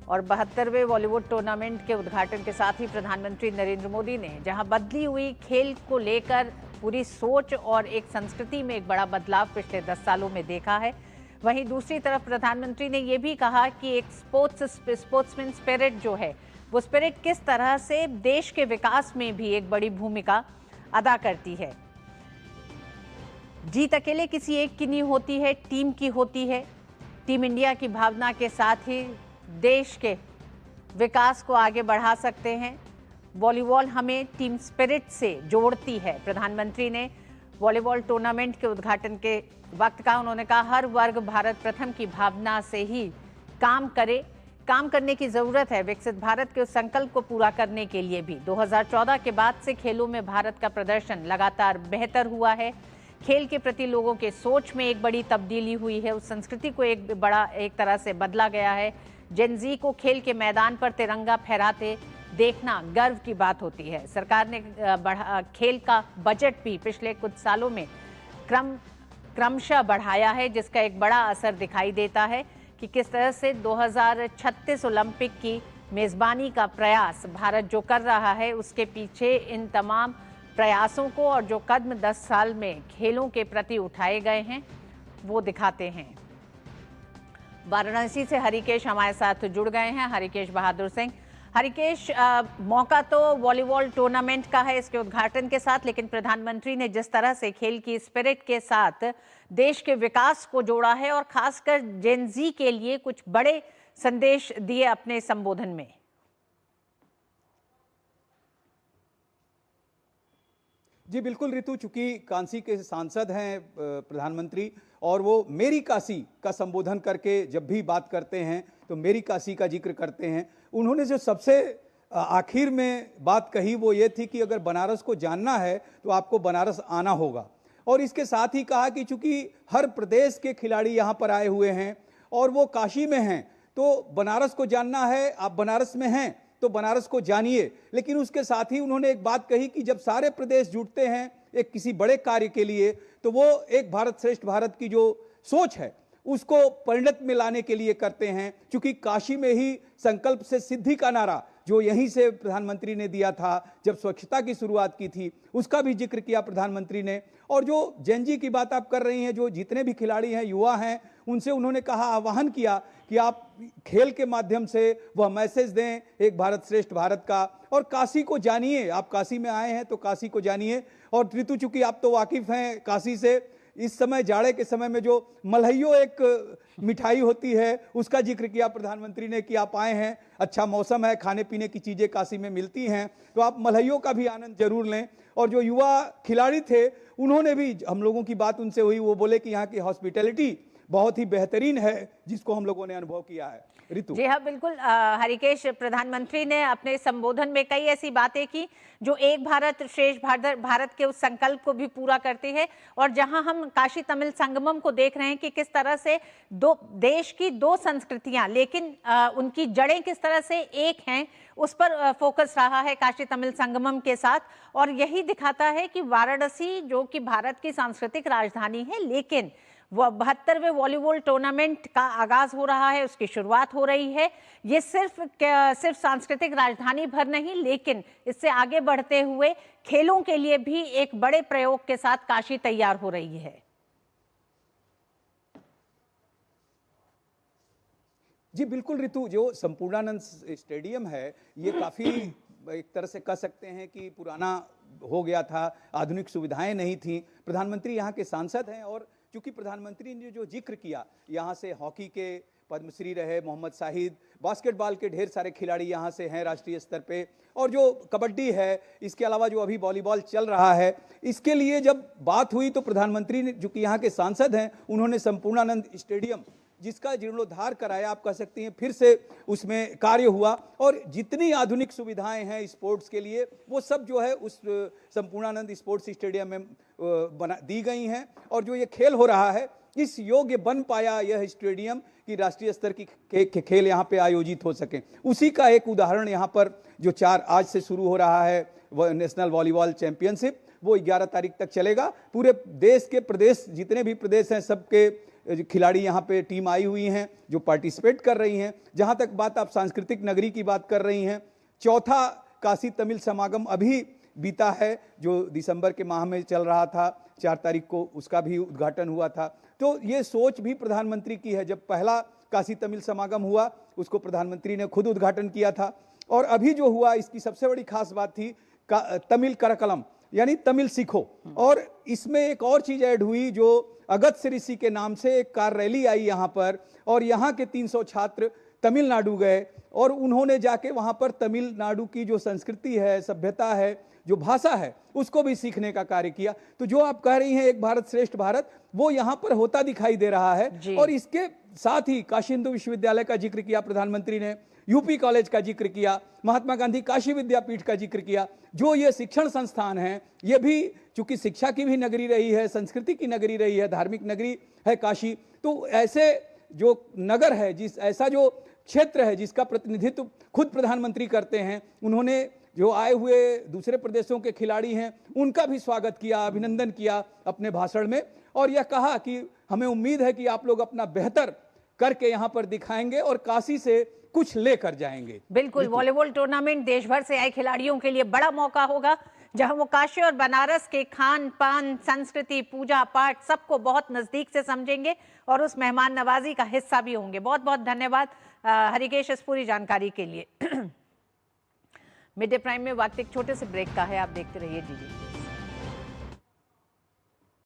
और 72वें बॉलीवुड टूर्नामेंट के उद्घाटन के साथ ही प्रधानमंत्री नरेंद्र मोदी ने जहां बदली हुई खेल को लेकर पूरी सोच और एक संस्कृति में एक बड़ा बदलाव पिछले 10 सालों में देखा है, वहीं दूसरी तरफ प्रधानमंत्री ने यह भी कहा कि एक स्पोर्ट्समैन स्पिरिट जो है वो स्पिरिट किस तरह से देश के विकास में भी एक बड़ी भूमिका अदा करती है। जीत अकेले किसी एक की नहीं होती है, टीम की होती है। टीम इंडिया की भावना के साथ ही देश के विकास को आगे बढ़ा सकते हैं। वॉलीबॉल हमें टीम स्पिरिट से जोड़ती है। प्रधानमंत्री ने वॉलीबॉल टूर्नामेंट के उद्घाटन के वक्त कहा, उन्होंने कहा हर वर्ग भारत प्रथम की भावना से ही काम करने की जरूरत है। विकसित भारत के उस संकल्प को पूरा करने के लिए भी 2014 के बाद से खेलों में भारत का प्रदर्शन लगातार बेहतर हुआ है। खेल के प्रति लोगों के सोच में एक बड़ी तब्दीली हुई है। उस संस्कृति को एक तरह से बदला गया है। जेन ज़ी को खेल के मैदान पर तिरंगा फहराते देखना गर्व की बात होती है। सरकार ने खेल का बजट भी पिछले कुछ सालों में क्रमशः बढ़ाया है, जिसका एक बड़ा असर दिखाई देता है कि किस तरह से 2036 ओलंपिक की मेज़बानी का प्रयास भारत जो कर रहा है, उसके पीछे इन तमाम प्रयासों को और जो कदम 10 साल में खेलों के प्रति उठाए गए हैं वो दिखाते हैं। वाराणसी से हरिकेश हमारे साथ जुड़ गए हैं। हरिकेश बहादुर सिंह। हरिकेश, मौका तो वॉलीबॉल टूर्नामेंट का है इसके उद्घाटन के साथ, लेकिन प्रधानमंत्री ने जिस तरह से खेल की स्पिरिट के साथ देश के विकास को जोड़ा है और खासकर जेन ज़ी के लिए कुछ बड़े संदेश दिए अपने संबोधन में। जी बिल्कुल ऋतु, चूंकि कांसी के सांसद हैं प्रधानमंत्री और वो मेरी काशी का संबोधन करके जब भी बात करते हैं तो मेरी काशी का जिक्र करते हैं। उन्होंने जो सबसे आखिर में बात कही वो ये थी कि अगर बनारस को जानना है तो आपको बनारस आना होगा। और इसके साथ ही कहा कि चूंकि हर प्रदेश के खिलाड़ी यहाँ पर आए हुए हैं और वो काशी में हैं, तो बनारस को जानना है, आप बनारस में हैं तो बनारस को जानिए। लेकिन उसके साथ ही उन्होंने एक बात कही कि जब सारे प्रदेश जुटते हैं एक किसी बड़े कार्य के लिए तो वो एक भारत श्रेष्ठ भारत की जो सोच है उसको परिणत में लाने के लिए करते हैं। क्योंकि काशी में ही संकल्प से सिद्धि का नारा जो यहीं से प्रधानमंत्री ने दिया था जब स्वच्छता की शुरुआत की थी, उसका भी जिक्र किया प्रधानमंत्री ने। और जो जेन ज़ी की बात आप कर रही हैं, जो जितने भी खिलाड़ी हैं, युवा हैं, उनसे उन्होंने कहा, आह्वान किया कि आप खेल के माध्यम से वह मैसेज दें एक भारत श्रेष्ठ भारत का, और काशी को जानिए। आप काशी में आए हैं तो काशी को जानिए। और ऋतु, चूंकि आप तो वाकिफ हैं काशी से, इस समय जाड़े के समय में जो मलहइयो एक मिठाई होती है उसका जिक्र किया प्रधानमंत्री ने कि आप आए हैं, अच्छा मौसम है, खाने पीने की चीज़ें काशी में मिलती हैं, तो आप मलहइयो का भी आनंद जरूर लें। और जो युवा खिलाड़ी थे उन्होंने भी, हम लोगों की बात उनसे हुई, वो बोले कि यहाँ की हॉस्पिटैलिटी बहुत ही बेहतरीन है जिसको हम लोगों ने अनुभव किया है। ऋतु जी हाँ, बिल्कुल हरिकेश, प्रधानमंत्री ने अपने संबोधन में कई ऐसी बातें की जो एक भारत श्रेष्ठ भारत के उस संकल्प को भी पूरा करती है। और जहां हम काशी तमिल संगमम को देख रहे हैं कि किस तरह से देश की दो संस्कृतियां, लेकिन उनकी जड़ें किस तरह से एक हैं, उस पर फोकस रहा है काशी तमिल संगमम के साथ। और यही दिखाता है कि वाराणसी जो कि भारत की सांस्कृतिक राजधानी है, लेकिन वो 72वें वॉलीबॉल टूर्नामेंट का आगाज हो रहा है, उसकी शुरुआत हो रही है। ये सिर्फ सांस्कृतिक राजधानी भर नहीं, लेकिन इससे आगे बढ़ते हुए खेलों के लिए भी एक बड़े प्रयोग के साथ काशी तैयार हो रही है। जी बिल्कुल ऋतु, जो संपूर्णानंद स्टेडियम है ये काफ़ी एक तरह से कह सकते हैं कि पुराना हो गया था, आधुनिक सुविधाएं नहीं थी। प्रधानमंत्री यहाँ के सांसद हैं और चूंकि प्रधानमंत्री ने जो जिक्र किया, यहाँ से हॉकी के पद्मश्री रहे मोहम्मद शाहिद, बास्केटबॉल के ढेर सारे खिलाड़ी यहाँ से हैं राष्ट्रीय स्तर पे, और जो कबड्डी है, इसके अलावा जो अभी वॉलीबॉल चल रहा है, इसके लिए जब बात हुई तो प्रधानमंत्री ने, जो कि यहाँ के सांसद हैं, उन्होंने संपूर्णानंद स्टेडियम जिसका जीर्णोद्धार कराया, आप कह सकती हैं फिर से उसमें कार्य हुआ, और जितनी आधुनिक सुविधाएं हैं स्पोर्ट्स के लिए वो सब जो है उस संपूर्णानंद स्पोर्ट्स स्टेडियम में दी गई हैं। और जो ये खेल हो रहा है, इस योग्य बन पाया यह स्टेडियम कि राष्ट्रीय स्तर की खेल यहाँ पे आयोजित हो सकें। उसी का एक उदाहरण यहाँ पर जो आज से शुरू हो रहा है नेशनल वॉलीबॉल चैंपियनशिप, वो 11 तारीख तक चलेगा। पूरे देश के प्रदेश, जितने भी प्रदेश हैं, सबके खिलाड़ी यहाँ पे टीम आई हुई हैं जो पार्टिसिपेट कर रही हैं। जहाँ तक बात आप सांस्कृतिक नगरी की बात कर रही हैं, चौथा काशी तमिल समागम अभी बीता है जो दिसंबर के माह में चल रहा था, 4 तारीख को उसका भी उद्घाटन हुआ था। तो ये सोच भी प्रधानमंत्री की है। जब पहला काशी तमिल समागम हुआ उसको प्रधानमंत्री ने खुद उद्घाटन किया था, और अभी जो हुआ इसकी सबसे बड़ी खास बात थी तमिल करकलम यानी तमिल सीखो। और इसमें एक और चीज ऐड हुई जो अगस्त्य ऋषि के नाम से एक कार रैली आई यहाँ पर, और यहाँ के 300 छात्र तमिलनाडु गए और उन्होंने जाके वहाँ पर तमिलनाडु की जो संस्कृति है, सभ्यता है, जो भाषा है, उसको भी सीखने का कार्य किया। तो जो आप कह रही हैं एक भारत श्रेष्ठ भारत, वो यहाँ पर होता दिखाई दे रहा है। और इसके साथ ही काशी हिंदू विश्वविद्यालय का जिक्र किया प्रधानमंत्री ने, यूपी कॉलेज का जिक्र किया, महात्मा गांधी काशी विद्यापीठ का जिक्र किया। जो ये शिक्षण संस्थान हैं, ये भी चूंकि शिक्षा की भी नगरी रही है, संस्कृति की नगरी रही है, धार्मिक नगरी है काशी, तो ऐसे जो नगर है, ऐसा जो क्षेत्र है जिसका प्रतिनिधित्व खुद प्रधानमंत्री करते हैं, उन्होंने जो आए हुए दूसरे प्रदेशों के खिलाड़ी हैं उनका भी स्वागत किया, अभिनंदन किया अपने भाषण में, और यह कहा कि हमें उम्मीद है कि आप लोग अपना बेहतर करके यहाँ पर दिखाएंगे और काशी से कुछ लेकर जाएंगे। बिल्कुल, वॉलीबॉल टूर्नामेंट देश भर से आए खिलाड़ियों के लिए बड़ा मौका होगा, जहां वो काशी और बनारस के खान पान, संस्कृति, पूजा पाठ सबको बहुत नजदीक से समझेंगे और उस मेहमान नवाजी का हिस्सा भी होंगे। बहुत बहुत धन्यवाद हरिकेश इस पूरी जानकारी के लिए। मिड डे प्राइम में वक्त एक छोटे से ब्रेक का है, आप देखते रहिए डीडी।